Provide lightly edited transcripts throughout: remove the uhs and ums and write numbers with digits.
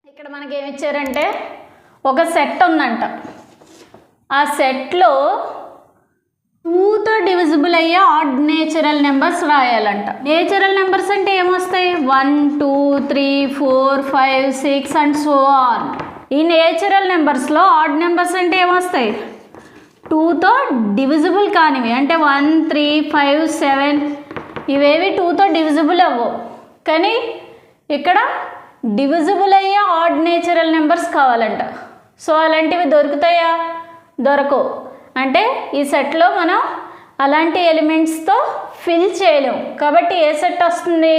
ఇక్కడ మనకి ఏమి ఇచ్చారంటే ఒక సెట్ ఉందంట. ఆ సెట్లో 2తో డివిజిబుల్ అయ్యే ఆడ్ నేచురల్ నెంబర్స్ రాయాలంట. నేచురల్ నెంబర్స్ అంటే ఏమొస్తాయి? 1 2 3 4 5 6 అండ్ సో ఆన్. ఈ నేచురల్ నెంబర్స్లో ఆడ్ నెంబర్స్ అంటే ఏమొస్తాయి? 2తో డివిజిబుల్ కానివి, అంటే 1 3 5 7 ఇవేవి 2తో డివిజిబుల్ అవ్వవు. కానీ ఇక్కడ డివిజిబుల్ అయ్యే ఆడ్ నేచురల్ నెంబర్స్ కావాలంట. సో అలాంటివి దొరుకుతాయా? దొరకవు. అంటే ఈ సెట్లో మనం అలాంటి ఎలిమెంట్స్తో ఫిల్ చేయలేము. కాబట్టి ఏ సెట్ వస్తుంది?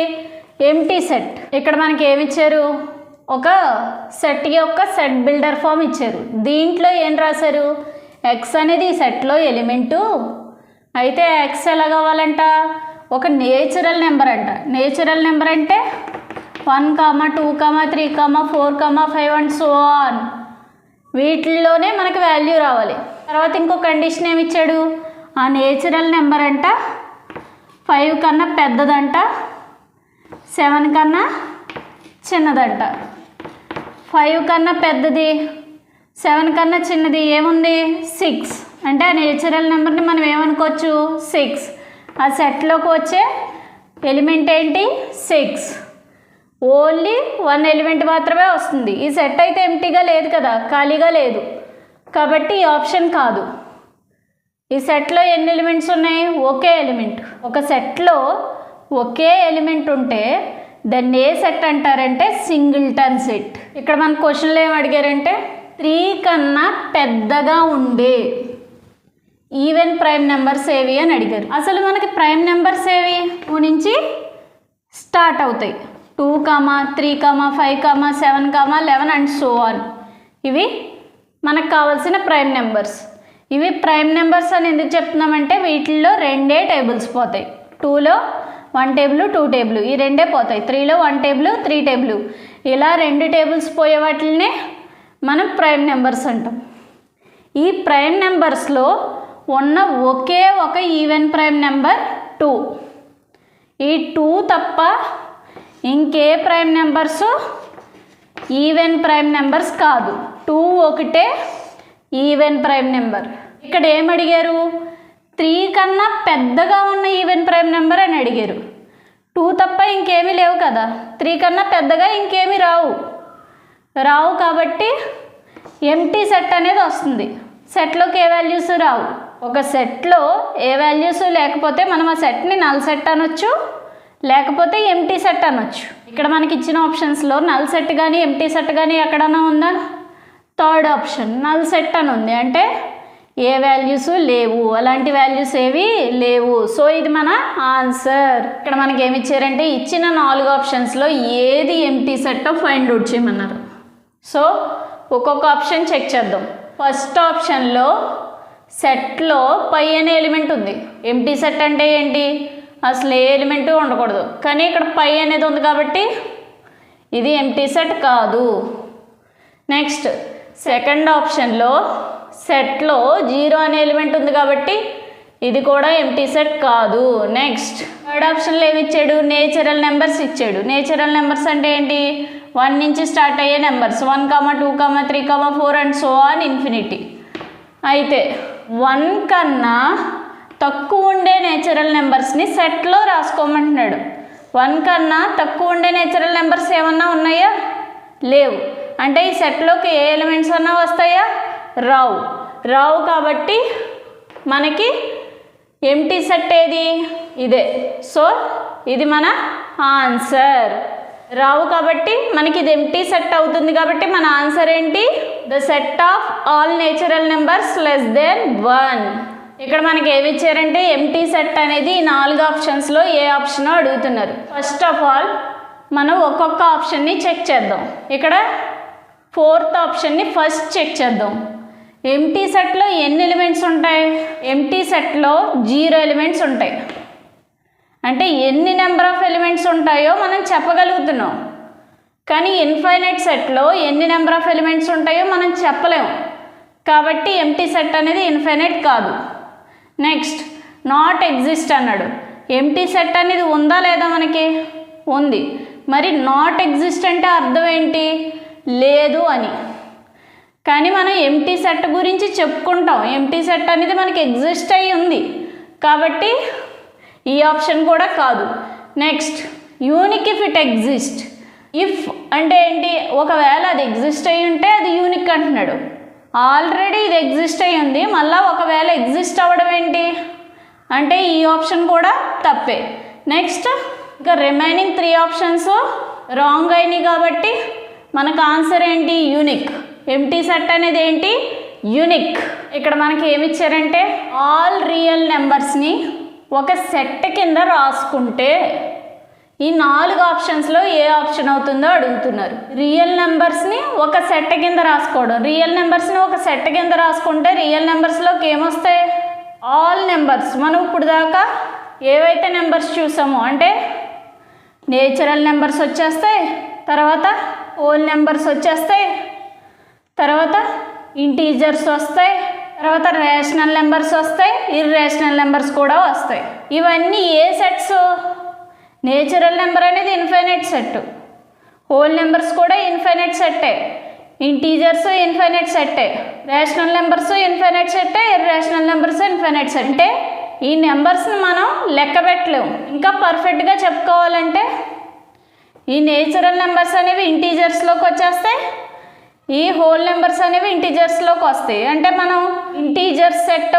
Empty set. ఇక్కడ మనకి ఏమి ఇచ్చారు? ఒక సెట్ యొక్క సెట్ బిల్డర్ ఫామ్ ఇచ్చారు. దీంట్లో ఏం రాశారు? ఎక్స్ అనేది ఈ సెట్లో ఎలిమెంటు. అయితే ఎక్స్ ఎలా కావాలంట? ఒక నేచురల్ నెంబర్ అంట. నేచురల్ నెంబర్ అంటే 1 2 3 4 5 అండ్ సో ఆన్. వీటిల్లోనే మనకు వాల్యూ రావాలి. తర్వాత ఇంకో కండిషన్ ఏమి ఇచ్చాడు? ఆ నేచురల్ నెంబర్ అంట 5 కన్నా పెద్దదంట, 7 కన్నా చిన్నదంట. 5 కన్నా పెద్దది, 7 కన్నా చిన్నది ఏముంది? 6. అంటే ఆ నేచురల్ నెంబర్ని మనం ఏమనుకోవచ్చు? 6. ఆ సెట్లోకి వచ్చే ఎలిమెంట్ ఏంటి? 6. ఓన్లీ 1 ఎలిమెంట్ మాత్రమే వస్తుంది. ఈ సెట్ అయితే ఎంప్టీగా లేదు కదా, ఖాళీగా లేదు. కాబట్టి ఈ ఆప్షన్ కాదు. ఈ సెట్లో ఎన్ని ఎలిమెంట్స్ ఉన్నాయి? ఒకే ఎలిమెంట్. ఒక సెట్లో ఒకే ఎలిమెంట్ ఉంటే దాన్ని ఏ సెట్ అంటారంటే సింగిల్టన్ సెట్. ఇక్కడ మన క్వశ్చన్లో ఏం అడిగారంటే 3 కన్నా పెద్దగా ఉండే ఈవెన్ ప్రైమ్ నెంబర్స్ ఏవి అని అడిగారు. అసలు మనకి ప్రైమ్ నెంబర్స్ ఏవి? 2 నుంచి స్టార్ట్ అవుతాయి. 2 3 5 7 11 అండ్ సో ఆన్. ఇవి మనకు కావాల్సిన ప్రైమ్ నెంబర్స్. ఇవి ప్రైమ్ నెంబర్స్ అని ఎందుకు చెప్తున్నామంటే వీటిల్లో 2 టేబుల్స్ పోతాయి. 2లో 1 టేబుల్ 2 టేబుల్, ఈ 2 పోతాయి. 3లో 1 టేబుల్ 3 టేబుల్, ఇలా 2 టేబుల్స్ పోయే వాటినే మనం ప్రైమ్ నెంబర్స్ అంటాం. ఈ ప్రైమ్ నెంబర్స్లో ఉన్న ఒకే ఒక ఈవెన్ ప్రైమ్ నెంబర్ 2. ఈ 2 తప్ప ఇంకే prime numbers even prime numbers కాదు. 2 ఒకటే ఈవెన్ ప్రైమ్ నెంబర్. ఇక్కడ ఏం అడిగారు? 3 కన్నా పెద్దగా ఉన్న ఈవెన్ ప్రైమ్ నెంబర్ అని అడిగారు. 2 తప్ప ఇంకేమీ లేవు కదా, 3 కన్నా పెద్దగా ఇంకేమీ రావు కాబట్టి ఎంప్టీ సెట్ అనేది వస్తుంది. సెట్లోకి ఏ వాల్యూస్ రావు. ఒక సెట్లో ఏ వాల్యూస్ లేకపోతే మనం ఆ సెట్ని నల్ సెట్ అనొచ్చు, లేకపోతే ఎంప్టీ సెట్ అనొచ్చు. ఇక్కడ మనకి ఇచ్చిన ఆప్షన్స్లో నల్ సెట్ కానీ ఎంప్టీ సెట్ కానీ ఎక్కడన్నా ఉందా? థర్డ్ ఆప్షన్ నల్ సెట్ అని ఉంది. అంటే ఏ వాల్యూస్ లేవు, అలాంటి వాల్యూస్ ఏవి లేవు. సో ఇది మన ఆన్సర్. ఇక్కడ మనకి ఏమి ఇచ్చారంటే ఇచ్చిన 4 ఆప్షన్స్లో ఏది ఎంప్టీ సెట్టో ఫైండ్ అవుట్ చేయమన్నారు. సో ఒక్కొక్క ఆప్షన్ చెక్ చేద్దాం. ఫస్ట్ ఆప్షన్లో సెట్లో పై అనే ఎలిమెంట్ ఉంది. ఎంప్టీ సెట్ అంటే ఏంటి? అసలు ఏ ఎలిమెంటు ఉండకూడదు. కానీ ఇక్కడ పై అనేది ఉంది కాబట్టి ఇది ఎంప్టీ సెట్ కాదు. నెక్స్ట్ సెకండ్ ఆప్షన్లో సెట్లో 0 అనే ఎలిమెంట్ ఉంది కాబట్టి ఇది కూడా ఎంప్టీ సెట్ కాదు. నెక్స్ట్ థర్డ్ ఆప్షన్లో ఏమి ఇచ్చాడు? నేచురల్ నెంబర్స్ ఇచ్చాడు. నేచురల్ నెంబర్స్ అంటే ఏంటి? 1 నుంచి స్టార్ట్ అయ్యే numbers. 1 2 3 4 and so on infinity. అయితే 1 కన్నా తక్కువ ఉండే నేచురల్ నెంబర్స్ని సెట్లో రాసుకోమంటున్నాడు. 1 కన్నా తక్కువ ఉండే నేచురల్ నెంబర్స్ ఏమన్నా ఉన్నాయా? లేవు. అంటే ఈ సెట్లోకి ఏ ఎలిమెంట్స్ అన్నా వస్తాయా? రావు కాబట్టి మనకి ఎంప్టీ సెట్ ఏది? ఇదే. సో ఇది మన ఆన్సర్. రావు కాబట్టి మనకి ఇది ఎంప్టీ సెట్ అవుతుంది. కాబట్టి మన ఆన్సర్ ఏంటి? The set of all natural numbers less than 1. ఇక్కడ మనకి ఏమి ఇచ్చారంటే ఎంప్టీ సెట్ అనేది 4 ఆప్షన్స్లో ఏ ఆప్షనో అడుగుతున్నారు. ఫస్ట్ ఆఫ్ ఆల్ మనం ఒక్కొక్క ఆప్షన్ని చెక్ చేద్దాం. ఇక్కడ 4th ఆప్షన్ని ఫస్ట్ చెక్ చేద్దాం. ఎంప్టీ సెట్లో ఎన్ని ఎలిమెంట్స్ ఉంటాయి? ఎంప్టీ సెట్లో 0 ఎలిమెంట్స్ ఉంటాయి. అంటే ఎన్ని నెంబర్ ఆఫ్ ఎలిమెంట్స్ ఉంటాయో మనం చెప్పగలుగుతున్నాం. కానీ ఇన్ఫైనైట్ సెట్లో ఎన్ని నెంబర్ ఆఫ్ ఎలిమెంట్స్ ఉంటాయో మనం చెప్పలేము. కాబట్టి ఎంప్టీ సెట్ అనేది ఇన్ఫైనైట్ కాదు. నెక్స్ట్ నాట్ ఎగ్జిస్ట్ అన్నాడు. ఎంప్టీ సెట్ అనేది ఉందా లేదా? మనకి ఉంది. మరి నాట్ ఎగ్జిస్ట్ అంటే అర్థం ఏంటి? లేదు అని. కానీ మనం ఎంటీ సెట్ గురించి చెప్పుకుంటాం, ఎంటీ సెట్ అనేది మనకి ఎగ్జిస్ట్ అయ్యి ఉంది కాబట్టి ఈ ఆప్షన్ కూడా కాదు. Next unique if it exist. If అంటే ఏంటి, ఒకవేళ అది ఎగ్జిస్ట్ అయ్యి ఉంటే అది యూనిక్ అంటున్నాడు. ఆల్రెడీ ఇది ఎగ్జిస్ట్ అయ్యి ఉంది, మళ్ళీ ఒకవేళ ఎగ్జిస్ట్ అవ్వడం ఏంటి అంటే ఈ ఆప్షన్ కూడా తప్పే. నెక్స్ట్ ఇంకా రిమైనింగ్ 3 ఆప్షన్స్ రాంగ్ అయినాయి కాబట్టి మనకు ఆన్సర్ ఏంటి, యూనిక్. ఎంటీ సెట్ అనేది ఏంటి, యూనిక్. ఇక్కడ మనకి ఏమి ఇచ్చారంటే ఆల్ రియల్ నెంబర్స్ని ఒక సెట్ కింద రాసుకుంటే ఈ 4 ఆప్షన్స్లో ఏ ఆప్షన్ అవుతుందో అడుగుతున్నారు. రియల్ నెంబర్స్ని ఒక సెట్ కింద రాసుకోవడం, రియల్ నెంబర్స్ని ఒక సెట్ కింద రాసుకుంటే రియల్ నెంబర్స్లోకి ఏమొస్తాయి, ఆల్ నెంబర్స్. మనం ఇప్పుడు దాకా ఏవైతే నెంబర్స్ చూసామో అంటే నేచురల్ నెంబర్స్ వచ్చేస్తాయి, తర్వాత హోల్ నెంబర్స్ వచ్చేస్తాయి, తర్వాత ఇంటీజర్స్ వస్తాయి, తర్వాత రేషనల్ నెంబర్స్ వస్తాయి, ఇర్రేషనల్ నెంబర్స్ కూడా వస్తాయి. ఇవన్నీ ఏ సెట్స్, నేచురల్ నెంబర్ అనేది ఇన్ఫైనైట్ సెట్, హోల్ నెంబర్స్ కూడా ఇన్ఫైనైట్ సెట్టే, ఇంటీజర్స్ ఇన్ఫైనైట్ సెట్టే, రేషనల్ నెంబర్స్ ఇన్ఫైనైట్ సెట్టే, ఇర్రేషనల్ నెంబర్స్ ఇన్ఫైనైట్ సెట్. అంటే ఈ నెంబర్స్ని మనం లెక్క పెట్టలేము. ఇంకా పర్ఫెక్ట్గా చెప్పుకోవాలంటే ఈ నేచురల్ నెంబర్స్ అనేవి ఇంటీజర్స్లోకి వచ్చేస్తాయి, ఈ హోల్ నెంబర్స్ అనేవి ఇంటీజర్స్లోకి వస్తాయి. అంటే మనం ఇంటీజర్స్ సెట్,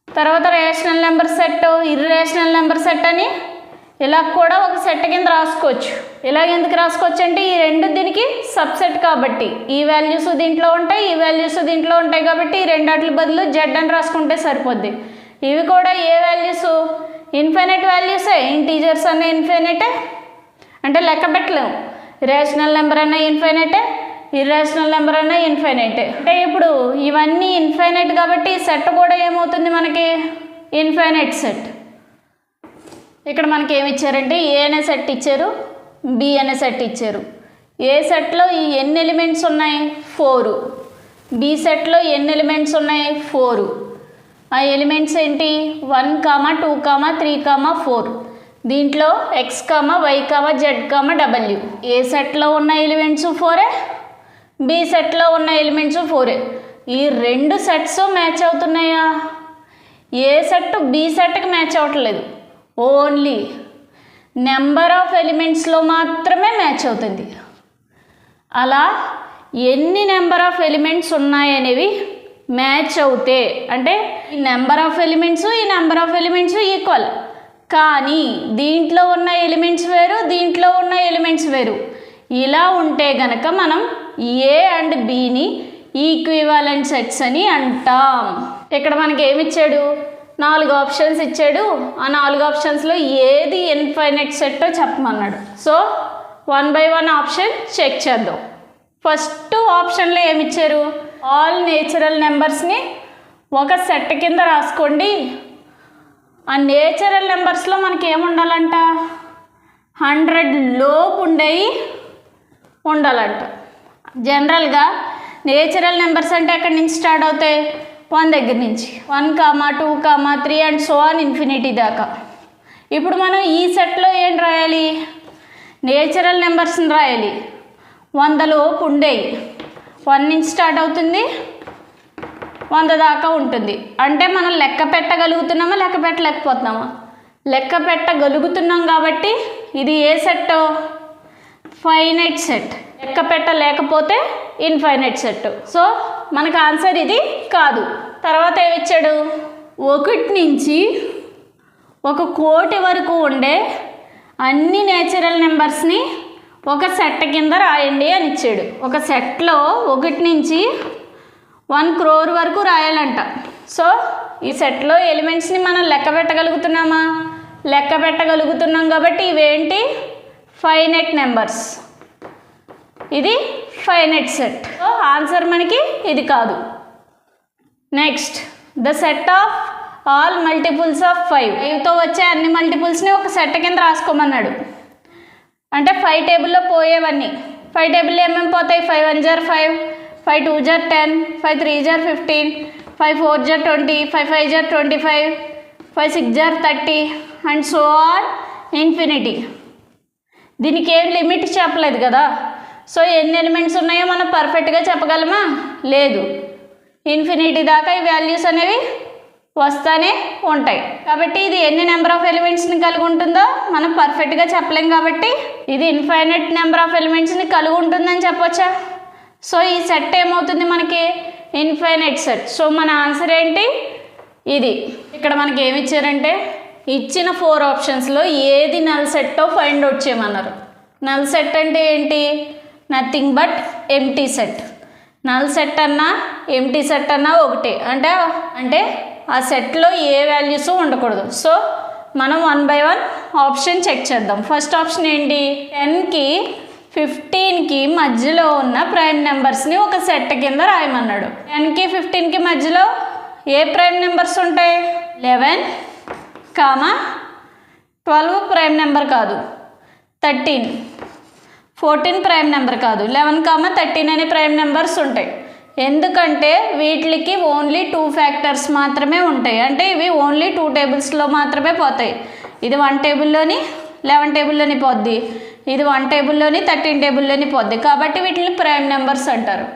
తర్వాత rational number set, irrational number set అని ఇలా కూడా ఒక సెట్ కింద రాసుకోవచ్చు. ఇలాగ ఎందుకు రాసుకోవచ్చు అంటే ఈ రెండు దీనికి సబ్సెట్ కాబట్టి ఈ వాల్యూస్ దీంట్లో ఉంటాయి, ఈ వాల్యూస్ దీంట్లో ఉంటాయి కాబట్టి ఈ రెండాటి బదులు జెడ్ అని రాసుకుంటే సరిపోద్ది. ఇవి కూడా ఏ వాల్యూస్, ఇన్ఫైనైట్ వాల్యూసే, ఇంటీజర్స్ అన్న ఇన్ఫైనైటే అంటే లెక్క పెట్టలేము, రేషనల్ నెంబర్ అన్న ఇన్ఫైనైటే, ఇర్రేషనల్ నెంబర్ అన్న ఇన్ఫైనైటే. అంటే ఇప్పుడు ఇవన్నీ ఇన్ఫైనైట్ కాబట్టి ఈ సెట్ కూడా ఏమవుతుంది మనకి, ఇన్ఫైనైట్ సెట్. ఇక్కడ మనకి ఏమి ఇచ్చారంటే ఏ అనే సెట్ ఇచ్చారు, బి అనే సెట్ ఇచ్చారు. ఏ సెట్లో ఈ ఎన్ని ఎలిమెంట్స్ ఉన్నాయి, 4. బి సెట్లో ఎన్ని ఎలిమెంట్స్ ఉన్నాయి, 4. ఆ ఎలిమెంట్స్ ఏంటి, 1, 2, 3, 4. దీంట్లో x, y, z, w. ఏ సెట్లో ఉన్న ఎలిమెంట్స్ 4, బి సెట్లో ఉన్న ఎలిమెంట్స్ 4. ఈ రెండు సెట్స్ మ్యాచ్ అవుతున్నాయా, ఏ సెట్ బి సెట్కి మ్యాచ్ అవ్వట్లేదు, ఓన్లీ నెంబర్ ఆఫ్ ఎలిమెంట్స్లో మాత్రమే మ్యాచ్ అవుతుంది. అలా ఎన్ని నెంబర్ ఆఫ్ ఎలిమెంట్స్ ఉన్నాయనేవి మ్యాచ్ అవుతే అంటే ఈ నెంబర్ ఆఫ్ ఎలిమెంట్స్ ఈ నెంబర్ ఆఫ్ ఎలిమెంట్స్ ఈక్వల్, కానీ దీంట్లో ఉన్న ఎలిమెంట్స్ వేరు, దీంట్లో ఉన్న ఎలిమెంట్స్ వేరు. ఇలా ఉంటే గనక మనం ఏ అండ్ బిని ఈక్వివాలెంట్ సెట్స్ అని అంటాం. ఇక్కడ మనకి ఏమి ఇచ్చాడు, 4 ఆప్షన్స్ ఇచ్చాడు. ఆ 4 ఆప్షన్స్లో ఏది ఇన్ఫైనైట్ సెట్టో చెప్పమన్నాడు. సో 1 by 1 ఆప్షన్ చెక్ చేద్దాం. ఫస్ట్ ఆప్షన్లో ఏమి ఇచ్చారు, ఆల్ నేచురల్ నెంబర్స్ని ఒక సెట్ కింద రాసుకోండి. ఆ నేచురల్ నెంబర్స్లో మనకి ఏముండాలంట, 100 లోపు ఉండేవి ఉండాలంట. జనరల్గా నేచురల్ నెంబర్స్ అంటే ఎక్కడి నుంచి స్టార్ట్ అవుతాయి, 1 దగ్గర నుంచి 1, 2, 3 అండ్ సో ఆన్ ఇన్ఫినిటీ దాకా. ఇప్పుడు మనం ఈ సెట్లో ఏం రాయాలి, నేచురల్ నెంబర్స్ని రాయాలి. 100 లోపు ఉండేవి, 1 నుంచి స్టార్ట్ అవుతుంది 100 దాకా ఉంటుంది. అంటే మనం లెక్క పెట్టగలుగుతున్నామా, లెక్క పెట్టలేకపోతున్నామా, లెక్క పెట్టగలుగుతున్నాం కాబట్టి ఇది ఏ సెట్, ఫైనైట్ సెట్. లెక్క పెట్టలేకపోతే ఇన్ఫైనైట్ సెట్. సో మనకు ఆన్సర్ ఇది కాదు. తర్వాత ఏమిచ్చాడు, 1 నుంచి 1 కోటి వరకు ఉండే అన్ని నేచురల్ నెంబర్స్ని ఒక సెట్ కింద రాయండి అని ఇచ్చాడు. ఒక సెట్లో 1 నుంచి 1 crore వరకు రాయాలంట. సో ఈ సెట్లో ఎలిమెంట్స్ని మనం లెక్క పెట్టగలుగుతున్నామా, లెక్క పెట్టగలుగుతున్నాం కాబట్టి ఇవేంటి, ఫైనైట్ నెంబర్స్. ఇది ఫైనైట్ సెట్. సో ఆన్సర్ మనకి ఇది కాదు. Next the set of all multiples of 5. 5తో వచ్చే అన్ని మల్టిపుల్స్ని ఒక సెట్ కింద రాసుకోమన్నాడు. అంటే 5 టేబుల్లో పోయేవన్నీ, 5 టేబుల్లో ఏమేమి పోతాయి, 5 1 jar 5, 5 2 jar 10, 5 3 jar 15, 5 4 jar 20, 5 5 jar 25, 5 6 jar 30 and so on infinity. దీనికి ఏం లిమిట్ చెప్పలేదు కదా, సో ఎన్ని ఎలిమెంట్స్ ఉన్నాయో మనం పర్ఫెక్ట్గా చెప్పగలమా? లేదు. ఇన్ఫినిటీ దాకా ఈ వాల్యూస్ అనేవి వస్తూనే ఉంటాయి. కాబట్టి ఇది ఎన్ని నెంబర్ ఆఫ్ ఎలిమెంట్స్ని కలిగి ఉంటుందో మనం పర్ఫెక్ట్గా చెప్పలేం. కాబట్టి ఇది ఇన్ఫైనైట్ నెంబర్ ఆఫ్ ఎలిమెంట్స్ని కలిగి ఉంటుందని చెప్పొచ్చా? సో ఈ సెట్ ఏమవుతుంది మనకి? Infinite set. సో మన ఆన్సర్ ఏంటి? ఇది. ఇక్కడ మనకి ఏమి ఇచ్చారంటే ఇచ్చిన 4 ఆప్షన్స్లో ఏది నల్ సెట్టో ఫైండ్ అవుట్ చేయమన్నారు. నల్ సెట్ అంటే ఏంటి? Nothing but empty set. Null set అన్నా ఎంటీ సెట్ అన్నా ఒకటే. అంటే ఆ సెట్లో ఏ వాల్యూస్ ఉండకూడదు. సో మనం 1 by 1 ఆప్షన్ చెక్ చేద్దాం. ఫస్ట్ ఆప్షన్ ఏంటి? 10కి 15కి మధ్యలో ఉన్న ప్రైమ్ నెంబర్స్ని ఒక సెట్ కింద రాయమన్నాడు. 10కి 15కి మధ్యలో ఏ ప్రైమ్ నెంబర్స్ ఉంటాయి? 11, 12 ప్రైమ్ నెంబర్ కాదు, 13, 14 ప్రైమ్ నెంబర్ కాదు, 11, 13 అనే ప్రైమ్ నెంబర్స్ ఉంటాయి. ఎందుకంటే వీటికి ఓన్లీ 2 ఫ్యాక్టర్స్ మాత్రమే ఉంటాయి. అంటే ఇవి ఓన్లీ 2 టేబుల్స్లో మాత్రమే పోతాయి. ఇది 1 టేబుల్లోని 11 టేబుల్లోని పోద్ది, ఇది 1 టేబుల్లోని 13 టేబుల్లోని పోద్ది. కాబట్టి వీటిని ప్రైమ్ నెంబర్స్ అంటారు.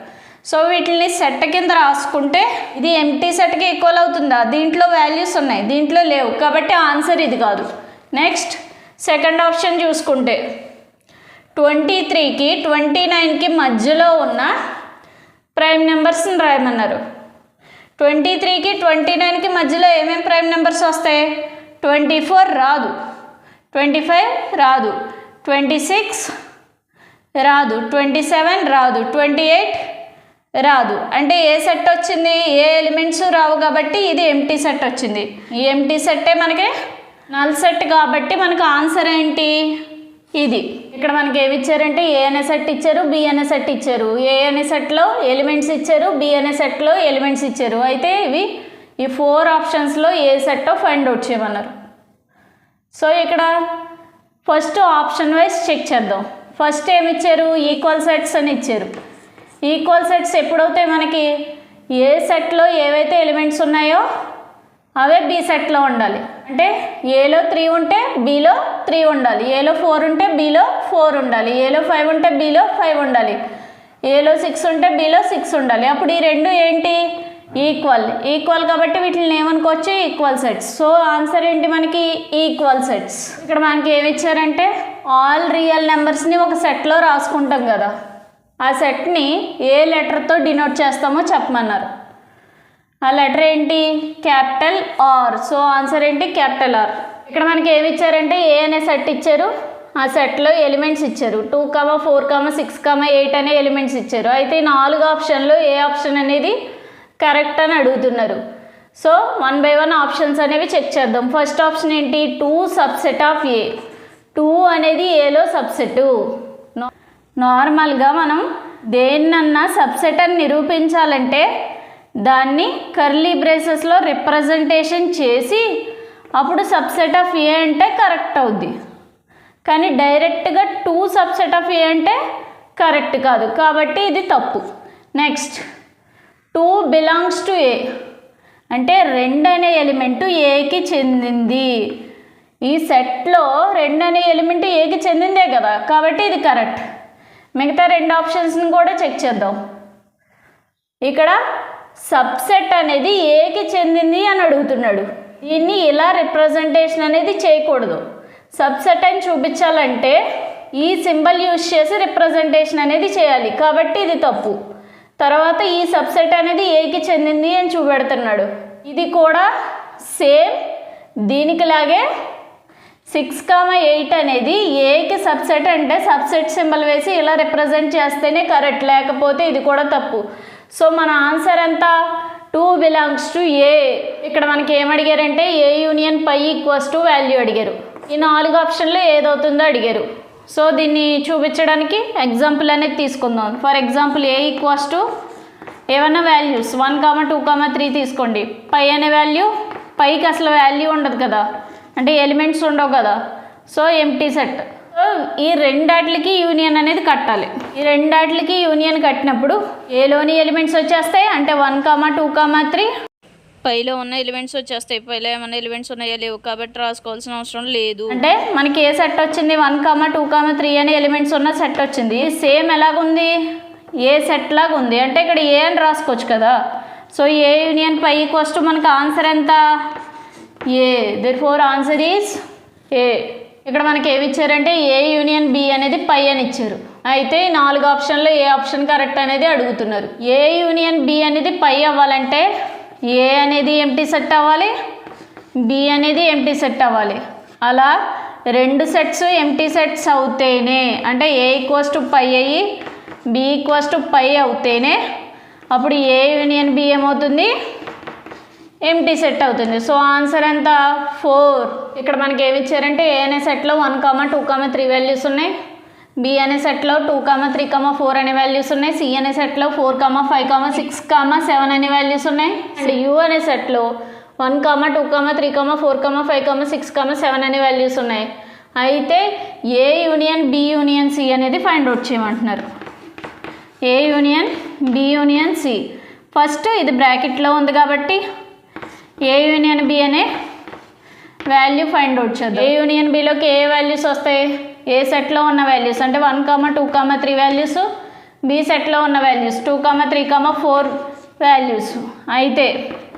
సో వీటిని సెట్ కింద రాసుకుంటే ఇది ఎంటీ సెట్కి ఈక్వల్ అవుతుందా? దీంట్లో వాల్యూస్ ఉన్నాయి, దీంట్లో లేవు. కాబట్టి ఆన్సర్ ఇది కాదు. నెక్స్ట్ సెకండ్ ఆప్షన్ చూసుకుంటే 23కి 29కి మధ్యలో ఉన్న ప్రైమ్ నెంబర్స్ని రాయమన్నారు. 23కి 29కి మధ్యలో ఏమేమి ప్రైమ్ నెంబర్స్ వస్తాయి? 24 రాదు, 25 రాదు, 26 రాదు, 27 రాదు, 28 రాదు. అంటే ఏ సెట్ వచ్చింది? ఏ ఎలిమెంట్స్ రావు కాబట్టి ఇది ఎంటీ సెట్ వచ్చింది. ఈ ఎంటీ సెట్టే మనకి నల్ సెట్. కాబట్టి మనకు ఆన్సర్ ఏంటి? ఇది. ఇక్కడ మనకి ఏమి ఇచ్చారంటే ఏ అనే సెట్ ఇచ్చారు, బి అనే సెట్ ఇచ్చారు. ఏ అనే సెట్లో ఎలిమెంట్స్ ఇచ్చారు, బి అనే సెట్లో ఎలిమెంట్స్ ఇచ్చారు. అయితే ఇవి ఈ 4 ఆప్షన్స్లో ఏ సెట్టో ఫైండ్ అవుట్ చేయమన్నారు. సో ఇక్కడ ఫస్ట్ ఆప్షన్ వైజ్ చెక్ చేద్దాం. ఫస్ట్ ఏమి ఇచ్చారు? ఈక్వల్ సెట్స్ అని ఇచ్చారు. ఈక్వల్ సెట్స్ ఎప్పుడవుతాయి మనకి? ఏ సెట్లో ఏవైతే ఎలిమెంట్స్ ఉన్నాయో అవే బి సెట్లో ఉండాలి. అంటే ఏలో 3 ఉంటే బిలో 3 ఉండాలి, ఏలో 4 ఉంటే బిలో 4 ఉండాలి, ఏలో 5 ఉంటే బిలో 5 ఉండాలి, ఏలో 6 ఉంటే బిలో 6 ఉండాలి. అప్పుడు ఈ రెండు ఏంటి? ఈక్వల్ కాబట్టి వీటిని ఏమనుకోవచ్చు? Equal sets. సో ఆన్సర్ ఏంటి మనకి? Equal sets. ఇక్కడ మనకి ఏమి ఇచ్చారంటే ఆల్ రియల్ నెంబర్స్ని ఒక సెట్లో రాసుకుంటాం కదా, ఆ సెట్ని ఏ లెటర్తో డినోట్ చేస్తామో చెప్పమన్నారు. ఆ లెటర్ ఏంటి? Capital R. సో ఆన్సర్ ఏంటి? Capital R. ఇక్కడ మనకి ఏమి ఇచ్చారంటే ఏ అనే సెట్ ఇచ్చారు, ఆ సెట్లో ఎలిమెంట్స్ ఇచ్చారు. 2, 4, 6, 8 అనే ఎలిమెంట్స్ ఇచ్చారు. అయితే 4 ఆప్షన్లో ఏ ఆప్షన్ అనేది కరెక్ట్ అని అడుగుతున్నారు. సో 1 by 1 ఆప్షన్స్ అనేవి చెక్ చేద్దాం. ఫస్ట్ ఆప్షన్ ఏంటి? 2 సబ్సెట్ ఆఫ్ ఏ. 2 అనేది ఏలో సబ్సెట్. నార్మల్గా మనం దేన్నన్నా సబ్సెట్ అని నిరూపించాలంటే దాన్ని కర్లీ బ్రేసెస్లో రిప్రజెంటేషన్ చేసి అప్పుడు సబ్సెట్ ఆఫ్ ఏ అంటే కరెక్ట్ అవుద్ది. కానీ డైరెక్ట్గా 2 సబ్సెట్ ఆఫ్ ఏ అంటే కరెక్ట్ కాదు. కాబట్టి ఇది తప్పు. నెక్స్ట్ 2 బిలాంగ్స్ టు ఏ అంటే 2 అనే ఎలిమెంటు ఏకి చెందింది. ఈ సెట్లో 2 అనే ఎలిమెంట్ ఏకి చెందిందే కదా, కాబట్టి ఇది కరెక్ట్. మిగతా 2 ఆప్షన్స్ని కూడా చెక్ చేద్దాం. ఇక్కడ సబ్సెట్ అనేది ఏకి చెందింది అని అడుగుతున్నాడు. దీన్ని ఇలా రిప్రజెంటేషన్ అనేది చేయకూడదు. సబ్సెట్ అని చూపించాలంటే ఈ సింబల్ యూజ్ చేసి రిప్రజెంటేషన్ అనేది చేయాలి. కాబట్టి ఇది తప్పు. తర్వాత ఈ సబ్సెట్ అనేది ఏకి చెందింది అని చూపెడుతున్నాడు. ఇది కూడా సేమ్ దీనికిలాగే 6, 8 అనేది ఏకి సబ్సెట్ అంటే సబ్సెట్ సింబల్ వేసి ఇలా రిప్రజెంట్ చేస్తేనే కరెక్ట్, లేకపోతే ఇది కూడా తప్పు. సో మన ఆన్సర్ ఎంత? 2 బిలాంగ్స్ టు ఏ. ఇక్కడ మనకి ఏం అడిగారంటే A union phi equals to value అడిగారు. ఈ 4 ఆప్షన్లో ఏదవుతుందో అడిగారు. సో దీన్ని చూపించడానికి ఎగ్జాంపుల్ అనేది తీసుకుందాం. For example A equals to ఏమన్నా వాల్యూస్ 1, 2, 3 తీసుకోండి. పై అనే వాల్యూ, పైకి అసలు వాల్యూ ఉండదు కదా, అంటే ఎలిమెంట్స్ ఉండవు కదా. So empty set. సో ఈ రెండాట్లకి యూనియన్ అనేది కట్టాలి. ఈ రెండాట్లకి యూనియన్ కట్టినప్పుడు ఏలోని ఎలిమెంట్స్ వచ్చేస్తాయి. అంటే 1, 2, 3 పైలో ఉన్న ఎలిమెంట్స్ వచ్చేస్తాయి. పైలో ఏమైనా ఎలిమెంట్స్ ఉన్నాయో లేవు కాబట్టి రాసుకోవాల్సిన అవసరం లేదు. అంటే మనకి ఏ సెట్ వచ్చింది 1, 2, 3 అనే ఎలిమెంట్స్ ఉన్న సెట్ వచ్చింది. సేమ్ ఎలాగుంది ఏ సెట్ లాగా ఉంది. అంటే ఇక్కడ ఏ అని రాసుకోవచ్చు కదా. So A union phi equals to మనకు ఆన్సర్ ఎంత A. Therefore answer is A. ఇక్కడ మనకి ఏమి ఇచ్చారంటే ఏ యూనియన్ బి అనేది పై అని ఇచ్చారు. అయితే 4 ఆప్షన్లో ఏ ఆప్షన్ కరెక్ట్ అనేది అడుగుతున్నారు. ఏ యూనియన్ బి అనేది పై అవ్వాలంటే ఏ అనేది ఎంప్టీ సెట్ అవ్వాలి, బి అనేది ఎంప్టీ సెట్ అవ్వాలి. అలా 2 సెట్స్ ఎంప్టీ సెట్స్ అవుతేనే, అంటే ఏ ఈక్వల్స్ టు పై అయ్యి బి ఈక్వల్స్ టు పై అవుతేనే అప్పుడు ఏ యూనియన్ బి ఏమవుతుంది ఎంప్టీ సెట్ అవుతుంది. సో ఆన్సర్ ఎంత 4. ఇక్కడ మనకి ఏమి ఇచ్చారంటే ఏ అనే సెట్లో 1, 2, 3 వాల్యూస్ ఉన్నాయి. బి అనే సెట్లో 2, 3, 4 అనే వాల్యూస్ ఉన్నాయి. సి అనే సెట్లో 4, 5, 6, 7 అనే వాల్యూస్ ఉన్నాయి. అండ్ యూ అనే సెట్లో 1, 2, 3, 4, 5, 6, 7 అనే వాల్యూస్ ఉన్నాయి. అయితే A union B union C అనేది ఫైండ్ అవుట్ చేయమంటున్నారు. A union B union C. First ఇది బ్రాకెట్లో ఉంది కాబట్టి ఏ యూనియన్ బి అనే వాల్యూ ఫైండ్ అవుట్ చేద్దాం. ఏ యూనియన్ బిలోకి ఏ వాల్యూస్ వస్తాయి, ఏ సెట్లో ఉన్న వాల్యూస్ అంటే 1, 2, 3 వాల్యూస్, బి సెట్లో ఉన్న వాల్యూస్ 2, 3, 4 వాల్యూస్. అయితే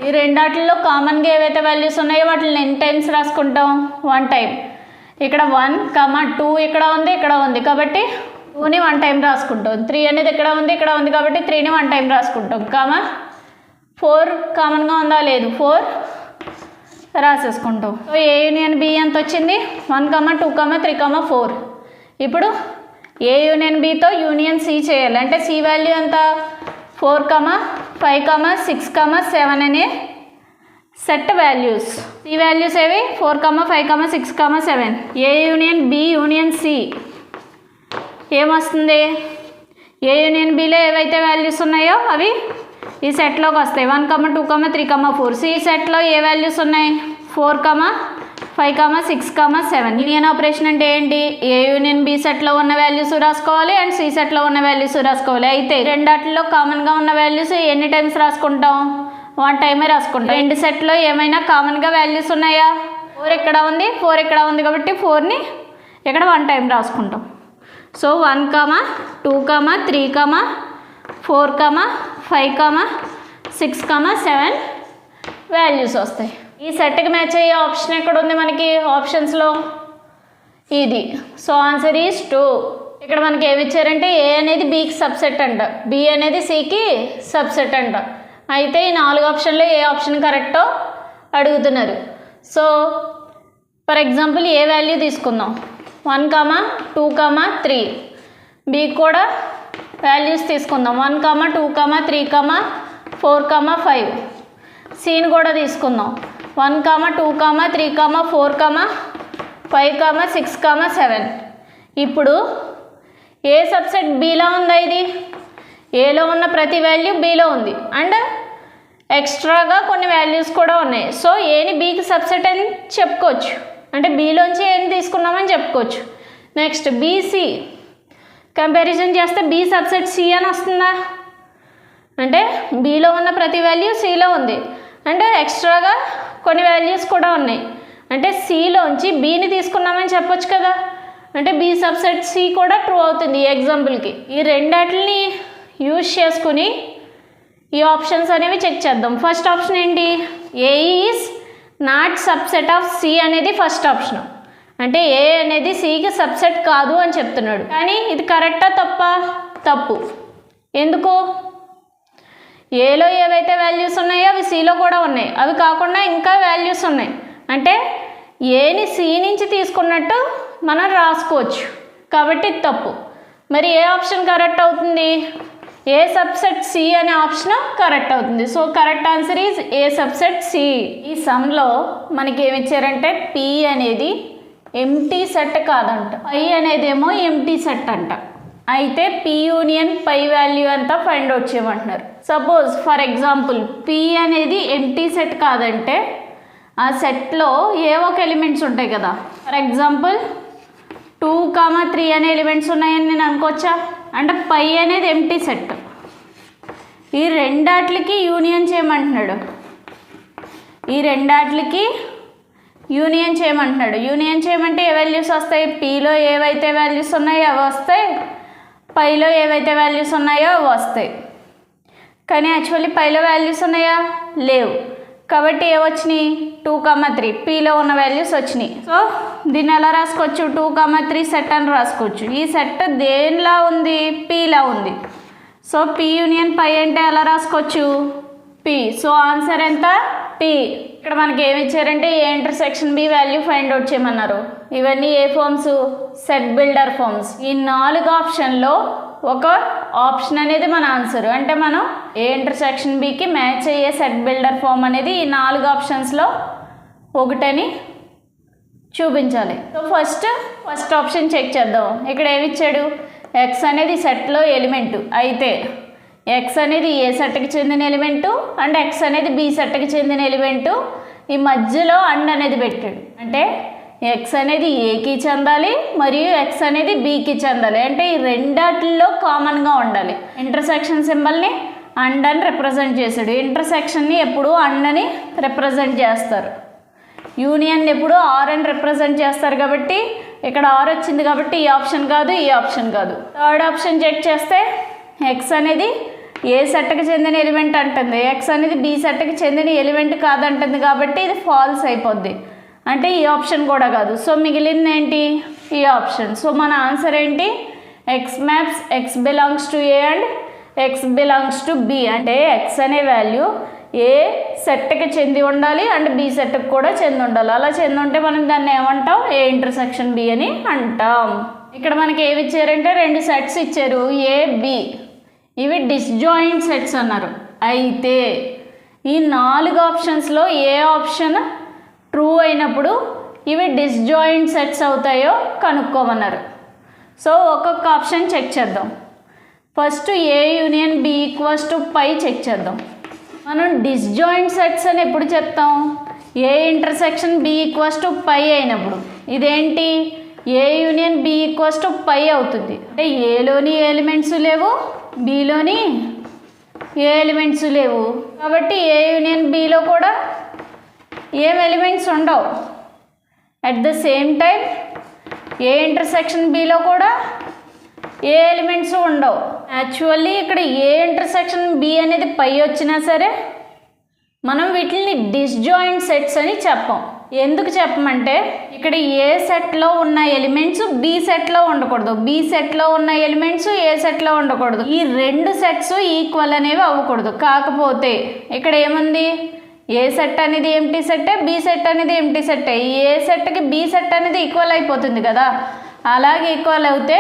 ఈ రెండాటిల్లో కామన్గా ఏవైతే వాల్యూస్ ఉన్నాయో వాటిని ఎన్ని టైమ్స్ రాసుకుంటాం 1 టైం. ఇక్కడ 1, 2 ఇక్కడ ఉంది కాబట్టి 2ని 1 టైం రాసుకుంటాం. 3 అనేది ఇక్కడ ఉంది కాబట్టి 3ని 1 టైం రాసుకుంటాం. 4 కామన్గా ఉందా లేదు 4 రాసేసుకుంటాం. సో ఏ యూనియన్ బి ఎంత వచ్చింది 1, 2, 3, 4. ఇప్పుడు ఏ యూనియన్ బితో యూనియన్ సి చేయాలి. అంటే సి వాల్యూ ఎంత 4, 5, 6, 7 అనే సెట్ వాల్యూస్. సి వాల్యూస్ ఏవి 4, 5, 6, 7. ఏ యూనియన్ బి యూనియన్ సి ఏమొస్తుంది, ఏ యూనియన్ బిలో ఏవైతే వాల్యూస్ ఉన్నాయో అవి ఈ సెట్లోకి వస్తాయి. 1, 2, 3, 4. సి సెట్లో ఏ వాల్యూస్ ఉన్నాయి 4, 5, 6, 7. యూనియన్ ఆపరేషన్ అంటే ఏంటి, ఏ యూనియన్ బి సెట్లో ఉన్న వాల్యూస్ రాసుకోవాలి అండ్ సి సెట్లో ఉన్న వాల్యూస్ రాసుకోవాలి. అయితే రెండాటిలో కామన్గా ఉన్న వాల్యూస్ ఎన్ని టైమ్స్ రాసుకుంటాం 1 టైమే రాసుకుంటాం. 2 సెట్లో ఏమైనా కామన్గా వాల్యూస్ ఉన్నాయా 4 ఇక్కడ ఉంది కాబట్టి 4ని ఇక్కడ 1 టైం రాసుకుంటాం. సో 1, 2, 3, 4, 5, 6, 7 వాల్యూస్ వస్తాయి. ఈ సెట్కి మ్యాచ్ అయ్యే ఆప్షన్ ఎక్కడ ఉంది మనకి ఆప్షన్స్లో ఇది. So answer is 2. ఇక్కడ మనకి ఏమి ఇచ్చారంటే ఏ అనేది బికి సబ్సెట్ అంట, బి అనేది సికి సబ్సెట్ అంట. అయితే ఈ 4 ఆప్షన్లో ఏ ఆప్షన్ కరెక్టో అడుగుతున్నారు. So for example A value తీసుకుందాం 1, 2, 3. బి కూడా వాల్యూస్ తీసుకుందాం 1, 2, 3, 4, 5. సిని కూడా తీసుకుందాం 1, 2, 3, 4, 5, 6, 7. ఇప్పుడు ఏ సబ్సెట్ బిలో ఉందా, ఇది ఏలో ఉన్న ప్రతి వాల్యూ బిలో ఉంది అండ్ ఎక్స్ట్రాగా కొన్ని వాల్యూస్ కూడా ఉన్నాయి. సో ఏని బికి సబ్సెట్ అని చెప్పుకోవచ్చు, అంటే బిలోంచి ఏని తీసుకున్నామని చెప్పుకోవచ్చు. నెక్స్ట్ బీసీ కంపారిజన్ చేస్తే బి సబ్సెట్ సి అని వస్తుందా, అంటే బిలో ఉన్న ప్రతి వాల్యూ సిలో ఉంది అంటే ఎక్స్ట్రాగా కొన్ని వాల్యూస్ కూడా ఉన్నాయి. అంటే సిలోంచి బిని తీసుకున్నామని చెప్పొచ్చు కదా, అంటే బి సబ్సెట్ సి కూడా ట్రూ అవుతుంది ఈ ఎగ్జాంపుల్కి. ఈ రెండాటిని యూజ్ చేసుకుని ఈ ఆప్షన్స్ అనేవి చెక్ చేద్దాం. ఫస్ట్ ఆప్షన్ ఏంటి, A is not subset of C అనేది ఫస్ట్ ఆప్షన్. అంటే ఏ అనేది సికి సబ్సెట్ కాదు అని చెప్తున్నాడు. కానీ ఇది కరెక్టా తప్పు. ఎందుకు, ఏలో ఏవైతే వాల్యూస్ ఉన్నాయో అవి సిలో కూడా ఉన్నాయి, అవి కాకుండా ఇంకా వాల్యూస్ ఉన్నాయి. అంటే ఏని సి నుంచి తీసుకున్నట్టు మనం రాసుకోవచ్చు కాబట్టి తప్పు. మరి ఏ ఆప్షన్ కరెక్ట్ అవుతుంది, ఏ సబ్సెట్ సి అనే ఆప్షన్ కరెక్ట్ అవుతుంది. So correct answer is A subset C. ఈ సమ్లో మనకి ఏమి ఇచ్చారంటే పి అనేది ఎంటీ సెట్ కాదంట, పై అనేది ఏమో ఎంటీ సెట్ అంట. అయితే పి యూనియన్ పై వాల్యూ అంతా ఫైండ్ అవుట్ చేయమంటున్నారు. సపోజ్ ఫర్ ఎగ్జాంపుల్ పి అనేది ఎంటీ సెట్ కాదంటే ఆ సెట్లో ఏ ఒక ఎలిమెంట్స్ ఉంటాయి కదా. ఫర్ ఎగ్జాంపుల్ 2, 3 అనే ఎలిమెంట్స్ ఉన్నాయని నేను అనుకోవచ్చా, అంటే పై అనేది ఎంటీ సెట్. ఈ రెండాట్లకి యూనియన్ చేయమంటున్నాడు. ఈ రెండాట్లకి యూనియన్ చేయమంటున్నాడు. యూనియన్ చేయమంటే ఏ వాల్యూస్ వస్తాయి? పీలో ఏవైతే వాల్యూస్ ఉన్నాయో అవి వస్తాయి, పైలో ఏవైతే వాల్యూస్ ఉన్నాయో అవి వస్తాయి. కానీ యాక్చువల్లీ పైలో వాల్యూస్ ఉన్నాయా? లేవు. కాబట్టి ఏ వచ్చినాయి? 2, 3 పీలో ఉన్న వాల్యూస్ వచ్చినాయి. సో దీన్ని ఎలా రాసుకోవచ్చు? 2, 3 సెట్ అని రాసుకోవచ్చు. ఈ సెట్ దేనిలా ఉంది? పీలా ఉంది. సో పీ యూనియన్ పై అంటే ఎలా రాసుకోవచ్చు? పీ. సో ఆన్సర్ ఎంత? పీ. ఇక్కడ మనకి ఏమి ఇచ్చారంటే A intersection B value find out చేయమన్నారు. ఇవన్నీ ఏ ఫార్మ్స్? Set builder forms. ఈ 4 ఆప్షన్లో ఒక ఆప్షన్ అనేది మన ఆన్సర్. అంటే మనం ఏ ఇంటర్సెక్షన్ బికి మ్యాచ్ అయ్యే సెట్ బిల్డర్ ఫార్మ్ అనేది ఈ 4 ఆప్షన్స్లో ఒకటని చూపించాలి. సో ఫస్ట్ ఆప్షన్ చెక్ చేద్దాం. ఇక్కడ ఏమి ఇచ్చాడు? ఎక్స్ అనేది సెట్లో ఎలిమెంటు అయితే ఎక్స్ అనేది ఏ సెట్కి చెందిన ఎలిమెంటు అండ్ ఎక్స్ అనేది బి సెట్కి చెందిన ఎలిమెంటు. ఈ మధ్యలో అండ్ అనేది పెట్టాడు. అంటే ఎక్స్ అనేది ఏకి చెందాలి మరియు ఎక్స్ అనేది బికి చెందాలి. అంటే ఈ రెండాటిల్లో కామన్గా ఉండాలి. ఇంటర్సెక్షన్ సింబల్ని అండ్ అని రిప్రజెంట్ చేశాడు. ఇంటర్సెక్షన్ని ఎప్పుడు అండ్ అని రిప్రజెంట్ చేస్తారు. యూనియన్ ఎప్పుడు ఆర్ అని రిప్రజెంట్ చేస్తారు. కాబట్టి ఇక్కడ ఆర్ వచ్చింది కాబట్టి ఈ ఆప్షన్ కాదు, ఈ ఆప్షన్ కాదు. థర్డ్ ఆప్షన్ చెక్ చేస్తే ఎక్స్ అనేది ఏ సెట్కి చెందిన ఎలిమెంట్ అంటుంది, ఎక్స్ అనేది బి సెట్కి చెందిన ఎలిమెంట్ కాదంటుంది. కాబట్టి ఇది ఫాల్స్ అయిపోద్ది. అంటే ఈ ఆప్షన్ కూడా కాదు. సో మిగిలింది ఏంటి? ఈ ఆప్షన్. సో మన ఆన్సర్ ఏంటి? X maps X belongs to A and X belongs to be. అంటే ఎక్స్ అనే వాల్యూ ఏ సెట్కి చెంది ఉండాలి అండ్ బి సెట్కి కూడా చెంది ఉండాలి. అలా చెంది ఉంటే మనం దాన్ని ఏమంటాం? ఏ ఇంటర్సెక్షన్ బి అని అంటాం. ఇక్కడ మనకి ఏమి ఇచ్చారంటే 2 సెట్స్ ఇచ్చారు, ఏ బి. ఇవి డిస్జాయింట్ సెట్స్ అన్నారు. అయితే ఈ 4 ఆప్షన్స్లో ఏ ఆప్షన్ ట్రూ అయినప్పుడు ఇవి డిస్జాయింట్ సెట్స్ అవుతాయో కనుక్కోమన్నారు. సో ఒక్కొక్క ఆప్షన్ చెక్ చేద్దాం. First A union B equals to phi check చేద్దాం. మనం డిస్జాయింట్ సెట్స్ అని ఎప్పుడు చెప్తాం? A intersection B equals to phi అయినప్పుడు. ఇదేంటి? A union B equals to phi అవుతుంది. అంటే ఏలోని ఏ ఎలిమెంట్స్ లేవు, బిలోని ఏ ఎలిమెంట్స్ లేవు. కాబట్టి ఏ యూనియన్ బిలో కూడా ఏం ఎలిమెంట్స్ ఉండవు. At the same time A intersection below కూడా ఏ ఎలిమెంట్స్ ఉండవు. యాక్చువల్లీ ఇక్కడ ఏ ఇంటర్సెక్షన్ బి అనేది పై వచ్చినా సరే మనం వీటిని డిస్జాయింట్ సెట్స్ అని చెప్పం. ఎందుకు చెప్పమంటే ఇక్కడ ఏ సెట్లో ఉన్న ఎలిమెంట్స్ బి సెట్లో ఉండకూడదు, బి సెట్లో ఉన్న ఎలిమెంట్స్ ఏ సెట్లో ఉండకూడదు. ఈ 2 సెట్స్ ఈక్వల్ అనేవి అవ్వకూడదు. కాకపోతే ఇక్కడ ఏముంది? ఏ సెట్ అనేది ఎంటీ సెట్టే, బి సెట్ అనేది ఎంటీ సెట్టే. ఏ సెట్కి బి సెట్ అనేది ఈక్వల్ అయిపోతుంది కదా. అలాగే ఈక్వల్ అవుతే